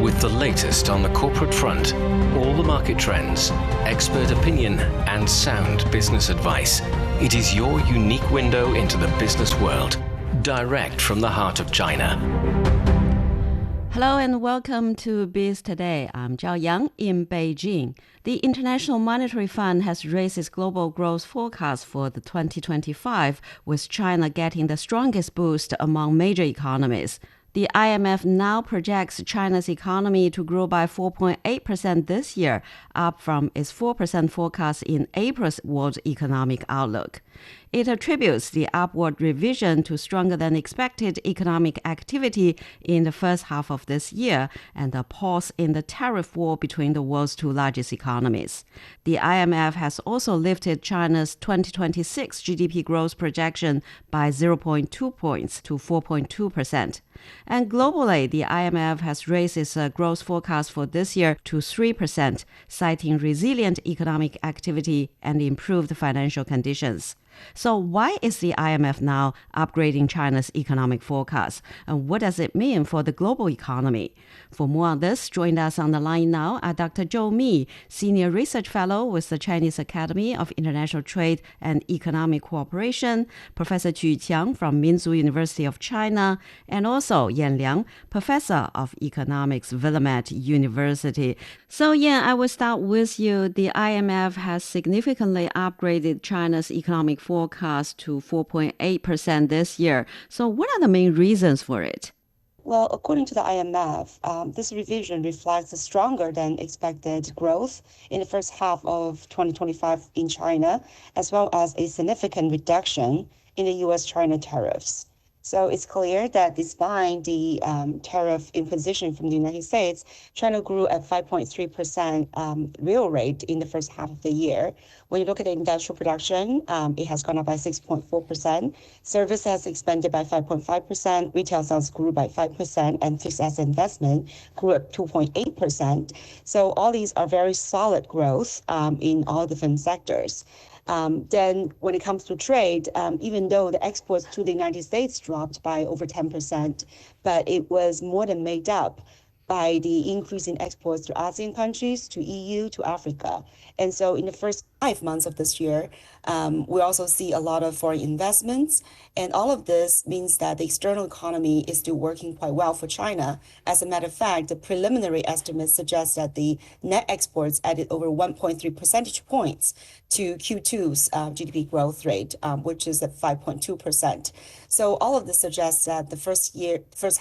with the latest on the corporate front, all the market trends, expert opinion, and sound business advice. It is your unique window into the business world, direct from the heart of China. Hello and welcome to Biz Today. I'm Zhao Yang in Beijing. The International Monetary Fund has raised its global growth forecast for the 2025, with China getting the strongest boost among major economies. The IMF now projects China's economy to grow by 4.8% this year, up from its 4% forecast in April's World Economic Outlook. It attributes the upward revision to stronger than expected economic activity in the first half of this year and a pause in the tariff war between the world's two largest economies. The IMF has also lifted China's 2026 GDP growth projection by 0.2 points to 4.2%. And globally, the IMF has raised its growth forecast for this year to 3%, citing resilient economic activity and improved financial conditions. So why is the IMF now upgrading China's economic forecast? And what does it mean for the global economy? For more on this, join us on the line now are Dr. Zhou Mi, Senior Research Fellow with the Chinese Academy of International Trade and Economic Cooperation, Professor Qu Qiang from Minzu University of China, and also Yan Liang, Professor of Economics, Willamette University. So Yan, I will start with you. The IMF has significantly upgraded China's economic forecast to 4.8% this year. So what are the main reasons for it? Well, according to the IMF, this revision reflects a stronger than expected growth in the first half of 2025 in China, as well as a significant reduction in the US-China tariffs. So it's clear that despite the tariff imposition from the United States, China grew at 5.3% real rate in the first half of the year. When you look at the industrial production, it has gone up by 6.4%. Service has expanded by 5.5%. Retail sales grew by 5%, and fixed asset investment grew at 2.8%. So all these are very solid growth in all different sectors. Then when it comes to trade, even though the exports to the United States dropped by over 10%, but it was more than made up by the increase in exports to ASEAN countries, to EU, to Africa. And so in the first 5 months of this year, we also see a lot of foreign investments. And all of this means that the external economy is still working quite well for China. As a matter of fact, the preliminary estimates suggest that the net exports added over 1.3 percentage points to Q2's GDP growth rate, which is at 5.2%. So all of this suggests that the first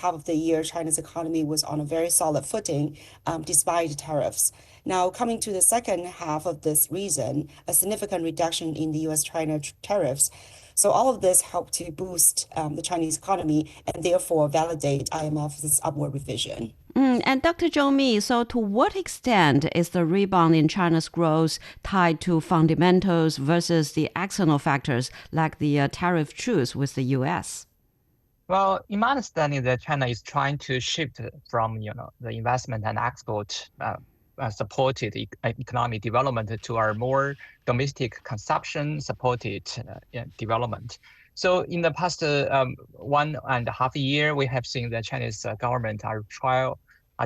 half of the year, China's economy was on a very solid footing despite tariffs. Now, coming to the second half of this reason, a significant reduction in the US-China tariffs. So all of this helped to boost the Chinese economy and therefore validate IMF's upward revision. And Dr. Zhou Mi, so to what extent is the rebound in China's growth tied to fundamentals versus the external factors like the tariff truce with the US? Well, in my understanding, that China is trying to shift from the investment and export supported economic development to our more domestic consumption supported development. So in the past 1.5 years, we have seen the Chinese government are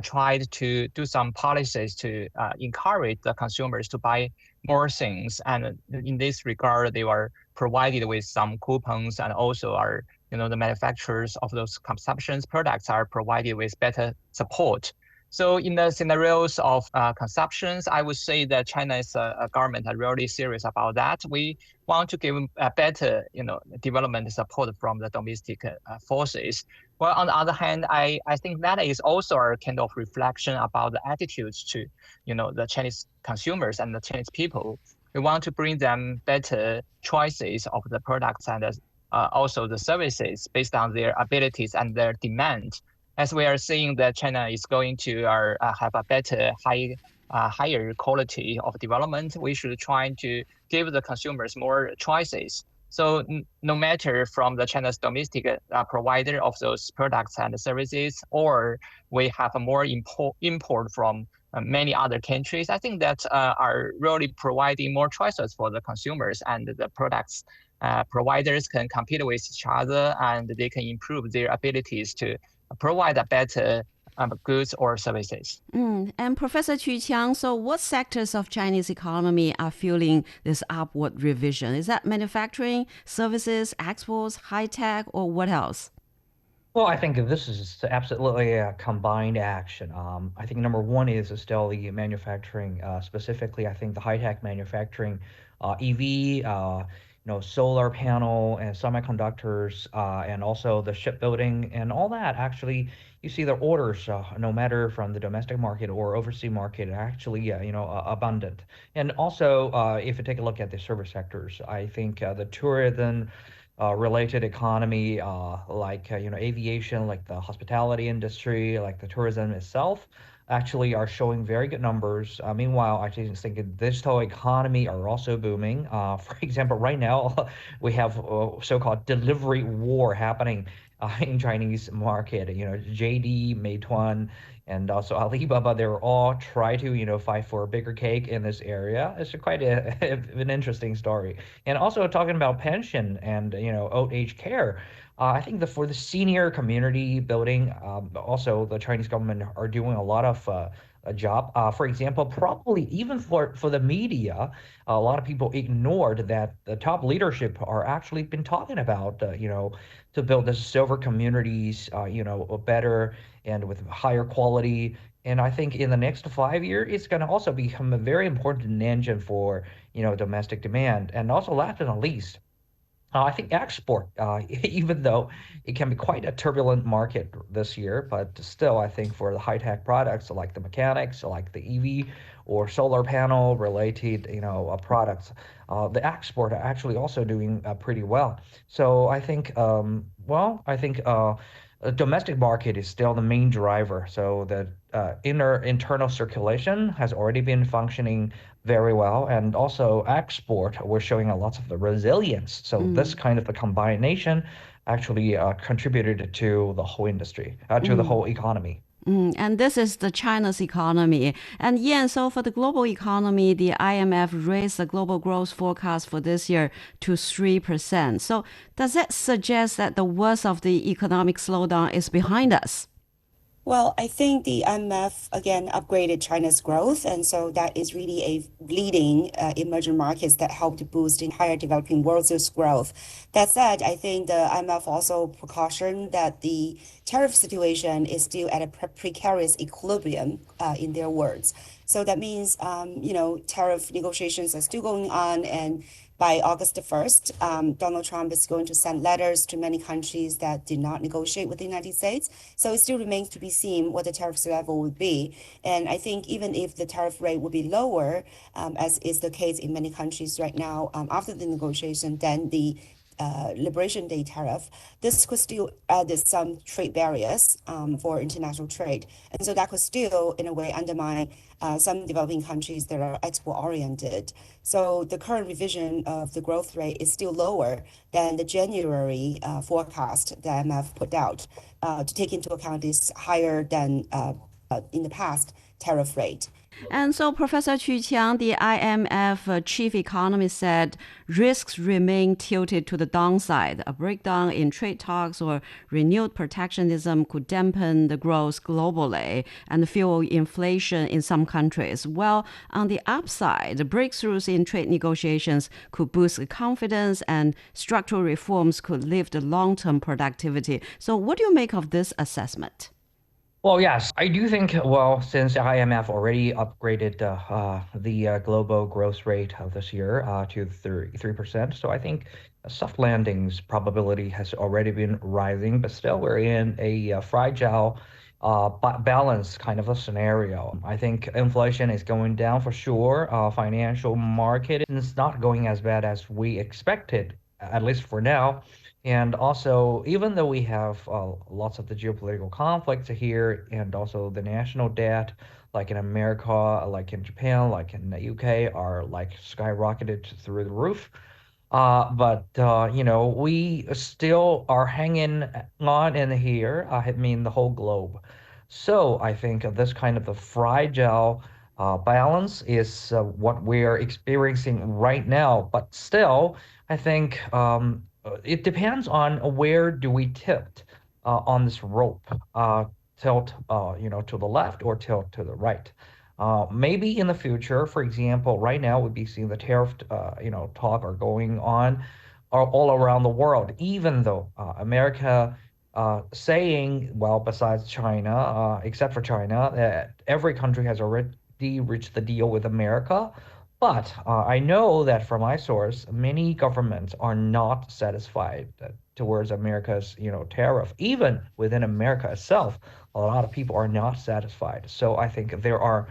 tried to do some policies to encourage the consumers to buy more things. And in this regard, they were provided with some coupons, and also the manufacturers of those consumption products are provided with better support. So in the scenarios of consumptions, I would say that China's government are really serious about that. We want to give a better, development support from the domestic forces. Well, on the other hand, I think that is also a kind of reflection about the attitudes to, the Chinese consumers and the Chinese people. We want to bring them better choices of the products and also the services based on their abilities and their demand. As we are seeing that China is going to have a better, higher quality of development, we should try to give the consumers more choices. So no matter from the China's domestic provider of those products and services, or we have a more import from many other countries, I think that are really providing more choices for the consumers, and the products providers can compete with each other, and they can improve their abilities to provide a better goods or services. And Professor Qu Qiang, so what sectors of Chinese economy are fueling this upward revision? Is that manufacturing, services, exports, high tech, or what else? Well, I think this is absolutely a combined action. I think number one is still the manufacturing, specifically, I think the high-tech manufacturing, EV, solar panel and semiconductors, and also the shipbuilding and all that. Actually, you see the orders, no matter from the domestic market or overseas market, are actually, abundant. And also, if you take a look at the service sectors, I think the tourism related economy, like aviation, like the hospitality industry, like the tourism itself, actually are showing very good numbers. Meanwhile, I just think the digital economy are also booming. For example, right now we have so-called delivery war happening in Chinese market. JD, Meituan, and also Alibaba, they're all try to fight for a bigger cake in this area. It's quite an interesting story. And also talking about pension and old age care, I think for the senior community building, also the Chinese government are doing a lot of a job. For example, probably even for the media, a lot of people ignored that the top leadership are actually been talking about to build the silver communities, better and with higher quality. And I think in the next 5 years, it's going to also become a very important engine for domestic demand. And also, last but not least, I think export, even though it can be quite a turbulent market this year, but still, I think for the high-tech products like the mechanics, like the EV or solar panel related, products, the export are actually also doing pretty well. So I think, I think the domestic market is still the main driver. So the internal circulation has already been functioning very well, and also export, we're showing a lot of the resilience. So this kind of the combination actually contributed to the whole industry, to the whole economy. And this is the China's economy. And yeah, so for the global economy, the IMF raised the global growth forecast for this year to 3%. So does that suggest that the worst of the economic slowdown is behind us? Well, I think the IMF again upgraded China's growth, and so that is really a leading emerging markets that help to boost in higher developing world's growth. That said, I think the IMF also precautioned that the tariff situation is still at a precarious equilibrium, in their words. So that means, tariff negotiations are still going on, and by August the 1st, Donald Trump is going to send letters to many countries that did not negotiate with the United States. So it still remains to be seen what the tariff level would be. And I think even if the tariff rate would be lower, as is the case in many countries right now, after the negotiation, then the Liberation Day tariff, this could still add some trade barriers for international trade. And so that could still, in a way, undermine some developing countries that are export oriented. So the current revision of the growth rate is still lower than the January forecast that IMF put out to take into account this higher than in the past tariff rate. And so Professor Qu Qiang, the IMF chief economist, said risks remain tilted to the downside. A breakdown in trade talks or renewed protectionism could dampen the growth globally and fuel inflation in some countries. While on the upside, the breakthroughs in trade negotiations could boost confidence and structural reforms could lift the long-term productivity. So what do you make of this assessment? Well, yes, I do think, well, since IMF already upgraded the global growth rate of this year to 3%, so I think a soft landing's probability has already been rising, but still we're in a fragile balance kind of a scenario. I think inflation is going down for sure. Financial market is not going as bad as we expected, at least for now. And also, even though we have lots of the geopolitical conflicts here and also the national debt, like in America, like in Japan, like in the UK, are like skyrocketed through the roof. But we still are hanging on in here. I mean, the whole globe. So I think this kind of the fragile balance is what we're experiencing right now. But still, I think it depends on where do we tip on this rope. tilt, to the left or tilt to the right. Maybe in the future, for example, right now we'd be seeing the tariff, talk are going on all around the world, even though America saying, well, besides China, except for China, that every country has already reached the deal with America. But I know that from my source, many governments are not satisfied towards America's, tariff. Even within America itself, a lot of people are not satisfied. So I think there are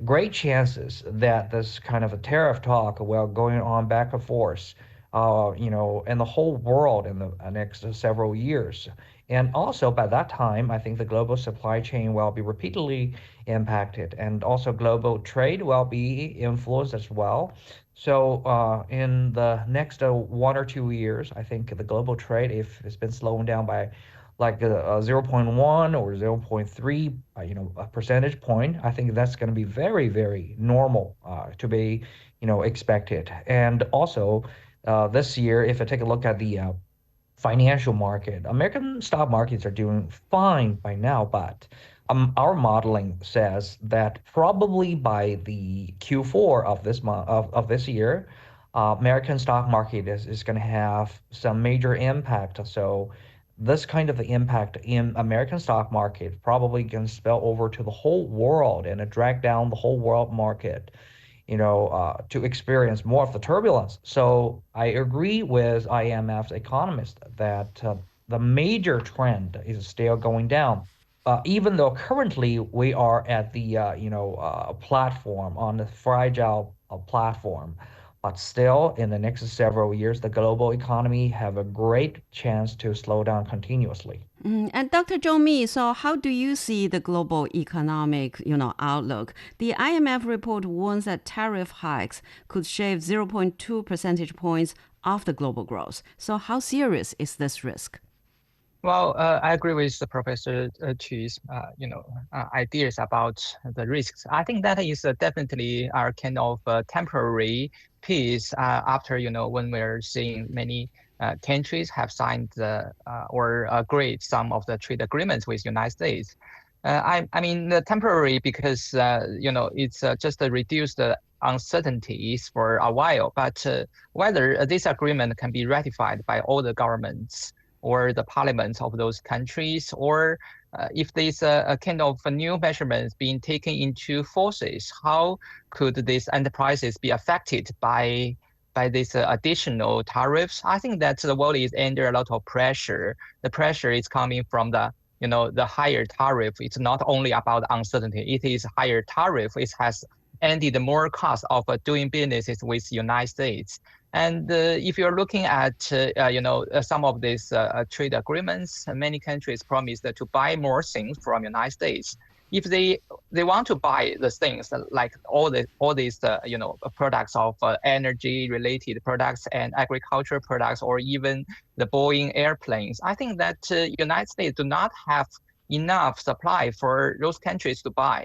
great chances that this kind of a tariff talk, well, going on back and forth, in the whole world in the next several years. And also by that time, I think the global supply chain will be repeatedly impacted, and also global trade will be influenced as well. So in the next 1 or 2 years, I think the global trade, if it's been slowing down by like zero point 0.1 or 0.3, a percentage point, I think that's going to be very, very normal to be, expected. And also this year, if I take a look at the financial market. American stock markets are doing fine by now, but our modeling says that probably by the Q4 of this month of this year, American stock market is going to have some major impact. So this kind of impact in American stock market probably can spill over to the whole world and drag down the whole world market, to experience more of the turbulence. So I agree with IMF's economist that the major trend is still going down. Even though currently we are at the platform on the fragile platform, but still in the next several years, the global economy have a great chance to slow down continuously. And Dr. Zhou Mi, so how do you see the global economic, outlook? The IMF report warns that tariff hikes could shave zero point 0.2 percentage points off the global growth. So how serious is this risk? Well, I agree with the Professor Chu's, ideas about the risks. I think that is definitely our kind of temporary piece after, when we're seeing many countries have signed or agreed some of the trade agreements with United States. I mean, the temporary because, it's just to reduce the uncertainties for a while, but whether this agreement can be ratified by all the governments or the parliaments of those countries, or if there's a kind of a new measurements being taken into forces, how could these enterprises be affected by these additional tariffs? I think that the world is under a lot of pressure. The pressure is coming from the higher tariff. It's not only about uncertainty. It is higher tariff. It has ended more cost of doing businesses with United States. And if you're looking at some of these trade agreements, many countries promised to buy more things from United States. If they want to buy the things like all these products of energy related products and agriculture products, or even the Boeing airplanes, I think that United States do not have enough supply for those countries to buy.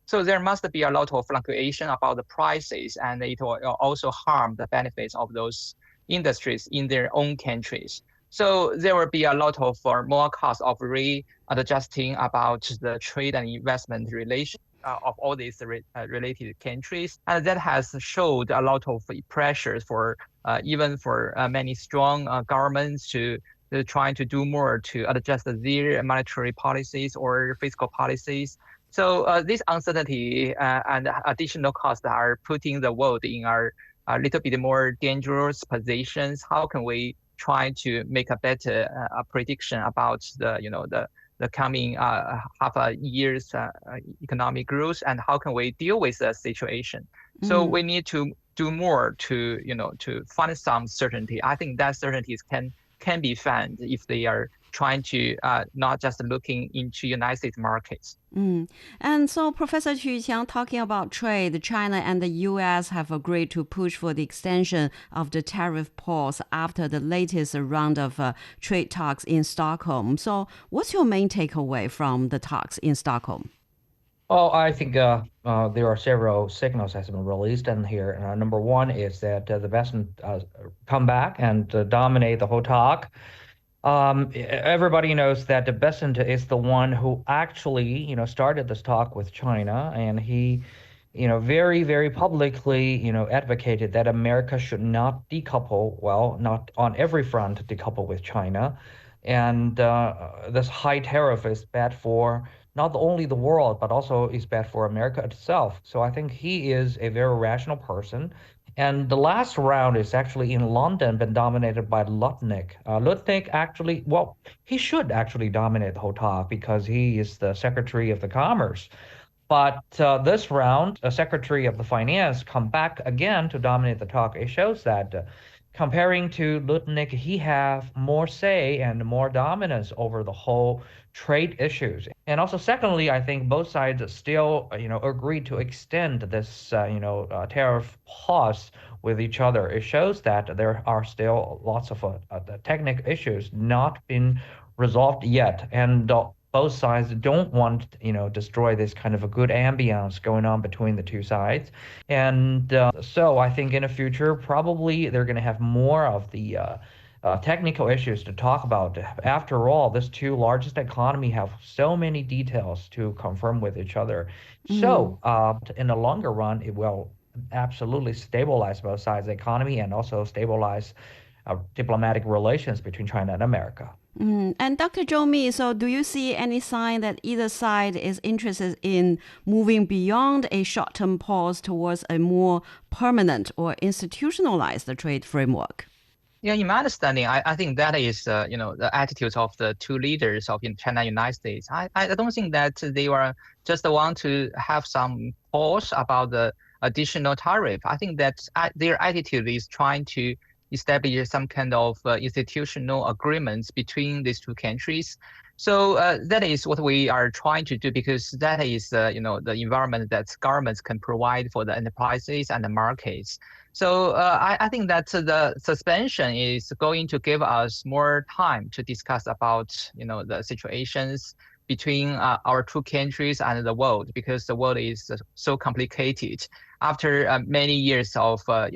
So there must be a lot of fluctuation about the prices, and it will also harm the benefits of those industries in their own countries. So there will be a lot of more cost of readjusting about the trade and investment relation of all these related countries. And that has showed a lot of pressures for even for many strong governments to trying to do more to adjust their monetary policies or fiscal policies. So this uncertainty and additional costs are putting the world in a little bit more dangerous positions. How can we try to make a better prediction about the coming half a year's economic growth, and how can we deal with the situation? So we need to do more to find some certainty. I think that certainties can be found if they are trying to not just looking into United States markets. And so Professor Xu Qiang, talking about trade, China and the U.S. have agreed to push for the extension of the tariff pause after the latest round of trade talks in Stockholm. So what's your main takeaway from the talks in Stockholm? Well, I think there are several signals that have been released in here. Number one is that the West come back and dominate the whole talk. Everybody knows that the Besant is the one who actually, started this talk with China, and he, very, very publicly, advocated that America should not decouple, well, not on every front decouple with China. And this high tariff is bad for not only the world, but also is bad for America itself. So I think he is a very rational person. And the last round is actually in London, been dominated by Lutnick. Lutnick actually, well, he should actually dominate the whole talk because he is the Secretary of the Commerce. But this round, a Secretary of the Finance come back again to dominate the talk. It shows that comparing to Lutnick, he have more say and more dominance over the whole trade issues. And also, secondly, I think both sides still, agreed to extend this, tariff pause with each other. It shows that there are still lots of the technical issues not been resolved yet, and both sides don't want, destroy this kind of a good ambience going on between the two sides. And so I think in the future, probably they're going to have more of the technical issues to talk about. After all, these two largest economy have so many details to confirm with each other. So in the longer run, it will absolutely stabilize both sides' economy and also stabilize diplomatic relations between China and America. And Dr. Zhou Mi, so do you see any sign that either side is interested in moving beyond a short-term pause towards a more permanent or institutionalized trade framework? Yeah, in my understanding, I think that is, the attitudes of the two leaders of China and United States. I don't think that they were just want to have some pause about the additional tariff. I think that their attitude is trying to establish some kind of institutional agreements between these two countries. So that is what we are trying to do because that is, the environment that governments can provide for the enterprises and the markets. So I think that the suspension is going to give us more time to discuss about, the situations between our two countries and the world because the world is so complicated. After many years of, after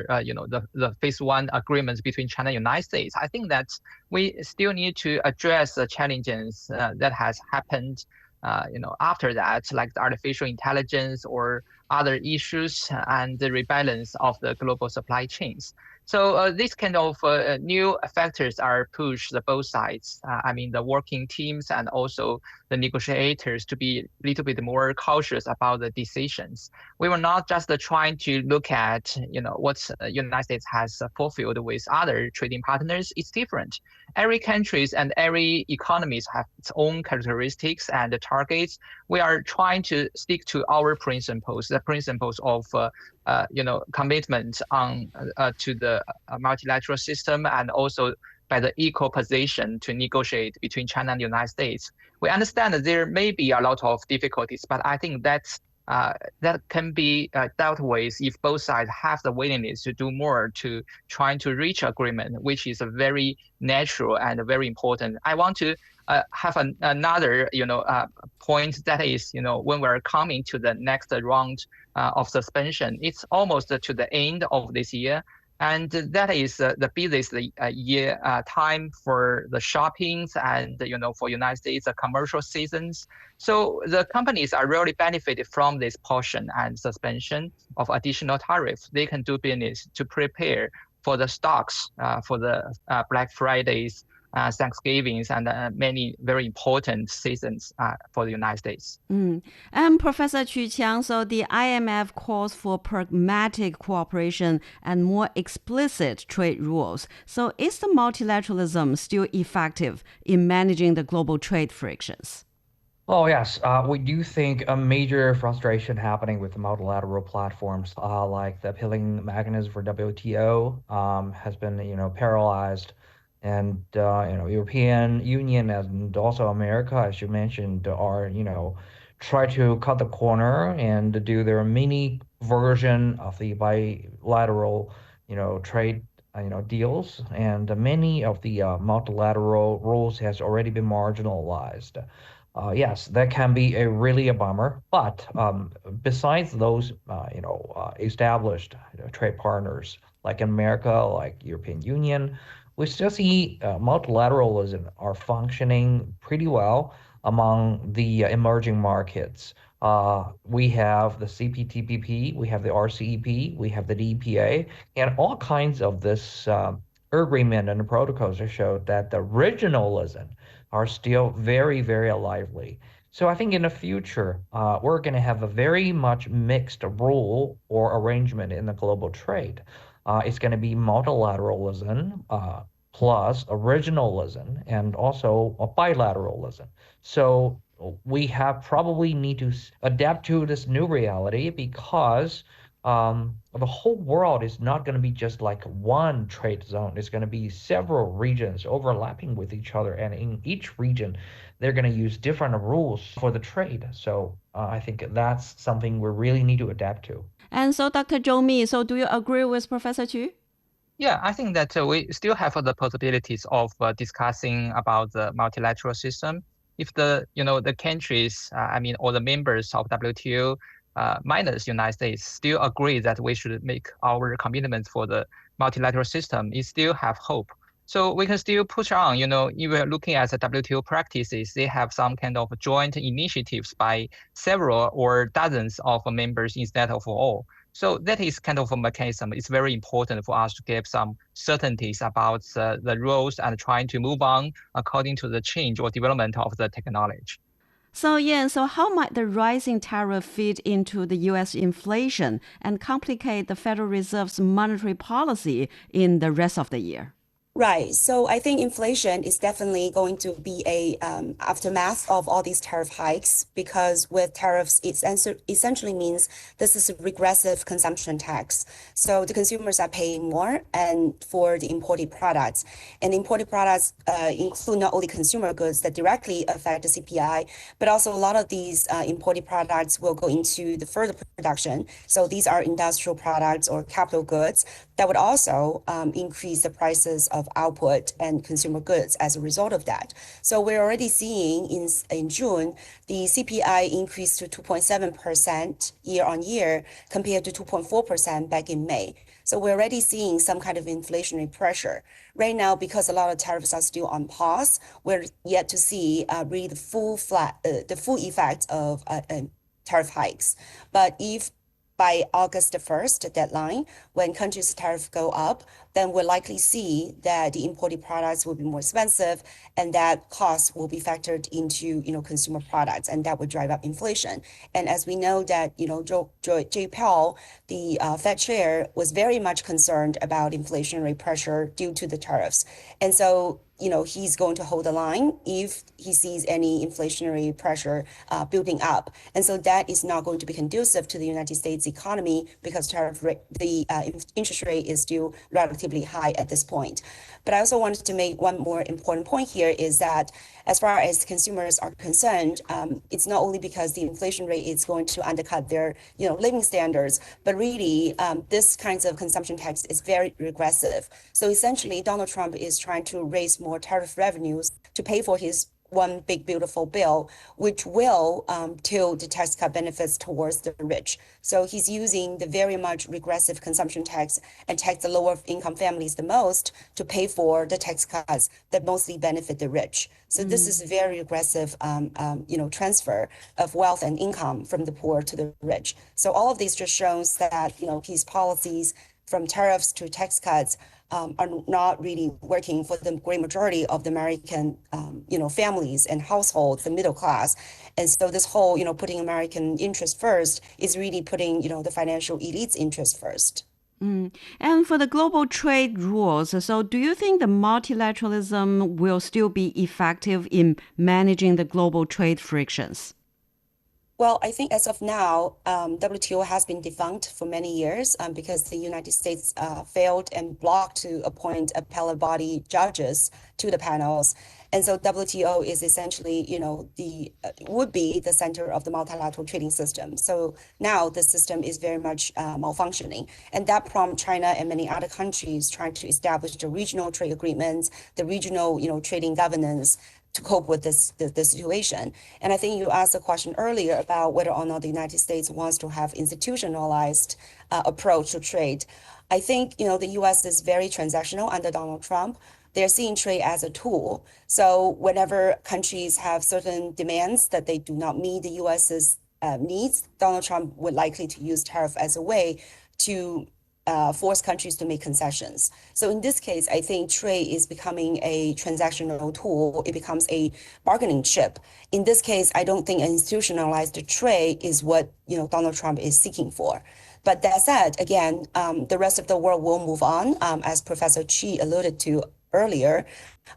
the phase one agreements between China and United States, I think that we still need to address the challenges that has happened, after that, like the artificial intelligence or other issues and the rebalance of the global supply chains. So these kind of new factors are pushed both sides. I mean, the working teams and also the negotiators to be a little bit more cautious about the decisions. We were not just trying to look at, what United States has fulfilled with other trading partners. It's different. Every countries and every economies have its own characteristics and targets. We are trying to stick to our principles, the principles of commitment on to the multilateral system and also by the equal position to negotiate between China and the United States. We understand that there may be a lot of difficulties, but I think that can be dealt with if both sides have the willingness to do more to trying to reach agreement, which is a very natural and very important. I want to have another point that is when we're coming to the next round of suspension, it's almost to the end of this year. And that is the busiest year time for the shoppings and for United States commercial seasons. So the companies are really benefited from this portion and suspension of additional tariffs. They can do business to prepare for the stocks for the Black Fridays, Thanksgivings, and many very important seasons for the United States. And Professor Chu Qiang, so the IMF calls for pragmatic cooperation and more explicit trade rules. So is the multilateralism still effective in managing the global trade frictions? Oh, yes. We do think a major frustration happening with the multilateral platforms, like the appealing mechanism for WTO, has been, paralyzed. And, European Union and also America, as you mentioned, are, try to cut the corner and do their mini version of the bilateral, trade, deals. And many of the multilateral rules has already been marginalized. Yes, that can be a bummer. But besides those, established trade partners like America, like European Union, we still see multilateralism are functioning pretty well among the emerging markets. We have the CPTPP, we have the RCEP, we have the DPA, and all kinds of this agreement and protocols that show that the regionalism are still very, very lively. So I think in the future, we're going to have a very much mixed rule or arrangement in the global trade. It's going to be multilateralism plus originalism and also a bilateralism. So we have probably need to adapt to this new reality because the whole world is not going to be just like one trade zone. It's going to be several regions overlapping with each other, and in each region, they're going to use different rules for the trade. So I think that's something we really need to adapt to. And so, Dr. Zhou Mi, so do you agree with Professor Chu? Yeah, I think that we still have the possibilities of discussing about the multilateral system. If the countries, or the members of WTO, minus United States, still agree that we should make our commitments for the multilateral system, it still have hope. So we can still push on. If we're looking at the WTO practices, they have some kind of joint initiatives by several or dozens of members instead of all. So that is kind of a mechanism. It's very important for us to give some certainties about the rules and trying to move on according to the change or development of the technology. So, yeah, so how might the rising tariff feed into the U.S. inflation and complicate the Federal Reserve's monetary policy in the rest of the year? Right. So I think inflation is definitely going to be a aftermath of all these tariff hikes because with tariffs, it essentially means this is a regressive consumption tax. So the consumers are paying more and for the imported products. And imported products include not only consumer goods that directly affect the CPI, but also a lot of these imported products will go into the further production. So these are industrial products or capital goods that would also increase the prices of output and consumer goods as a result of that. So we're already seeing in June, the CPI increased to 2.7% year on year compared to 2.4% back in May. So we're already seeing some kind of inflationary pressure. Right now, because a lot of tariffs are still on pause, we're yet to see really the full effect of tariff hikes. But if by August 1st deadline, when countries' tariff go up, then we'll likely see that the imported products will be more expensive and that costs will be factored into, consumer products and that would drive up inflation. And as we know that, Jay Powell, the Fed chair, was very much concerned about inflationary pressure due to the tariffs. And so he's going to hold the line if he sees any inflationary pressure building up. And so that is not going to be conducive to the United States economy because the interest rate is still relatively high at this point. But I also wanted to make one more important point here is that as far as consumers are concerned, it's not only because the inflation rate is going to undercut their living standards, but really this kinds of consumption tax is very regressive. So essentially, Donald Trump is trying to raise more tariff revenues to pay for his one big beautiful bill, which will tilt the tax cut benefits towards the rich. So he's using the very much regressive consumption tax and tax the lower income families the most to pay for the tax cuts that mostly benefit the rich. So this is a very aggressive, transfer of wealth and income from the poor to the rich. So all of these just shows that his policies from tariffs to tax cuts are not really working for the great majority of the American, families and households, the middle class. And so this whole, putting American interest first is really putting, the financial elite's interest first. And for the global trade rules, so do you think the multilateralism will still be effective in managing the global trade frictions? Well, I think as of now, WTO has been defunct for many years because the United States failed and blocked to appoint appellate body judges to the panels. And so WTO is essentially, would be the center of the multilateral trading system. So now the system is very much malfunctioning. And that prompts China and many other countries trying to establish the regional trade agreements, the regional, trading governance to cope with the situation. And I think you asked a question earlier about whether or not the United States wants to have institutionalized approach to trade. I think, the U.S. is very transactional under Donald Trump, they're seeing trade as a tool. So whenever countries have certain demands that they do not meet the US's needs, Donald Trump would likely to use tariff as a way to force countries to make concessions. So in this case, I think trade is becoming a transactional tool. It becomes a bargaining chip. In this case, I don't think institutionalized trade is what Donald Trump is seeking for. But that said, again, the rest of the world will move on, as Professor Chi alluded to earlier.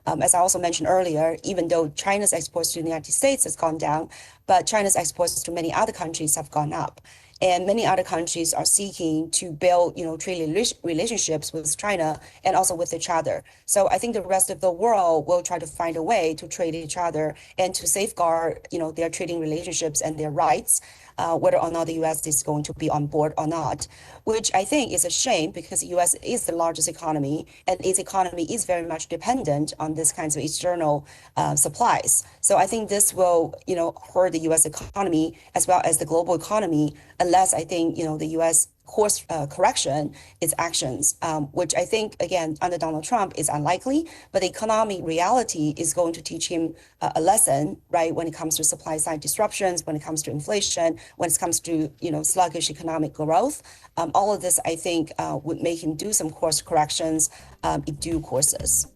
As I also mentioned earlier, even though China's exports to the United States has gone down, but China's exports to many other countries have gone up. And many other countries are seeking to build, trade relationships with China and also with each other. So I think the rest of the world will try to find a way to trade each other and to safeguard, their trading relationships and their rights, whether or not the U.S. is going to be on board or not, which I think is a shame because the U.S. is the largest economy and its economy is very much dependent on this kinds of external supplies. So I think this will, hurt the U.S. economy as well as the global economy, unless I think, the U.S. course correction its actions, which I think, again, under Donald Trump is unlikely, but the economic reality is going to teach him a lesson, right, when it comes to supply side disruptions, when it comes to inflation, when it comes to, sluggish economic growth. All of this, I think, would make him do some course corrections in due courses.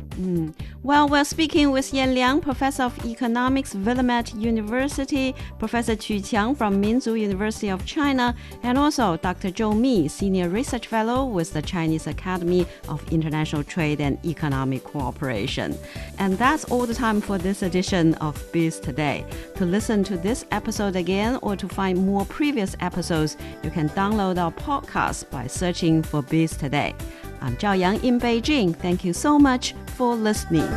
Well, we're speaking with Yan Liang, Professor of Economics, Willamette University, Professor Qu Qiang from Minzu University of China, and also Dr. Zhou Mi, Senior Research Fellow with the Chinese Academy of International Trade and Economic Cooperation. And that's all the time for this edition of Biz Today. To listen to this episode again or to find more previous episodes, you can download our podcast by searching for Biz Today. I'm Zhao Yang in Beijing. Thank you so much for listening.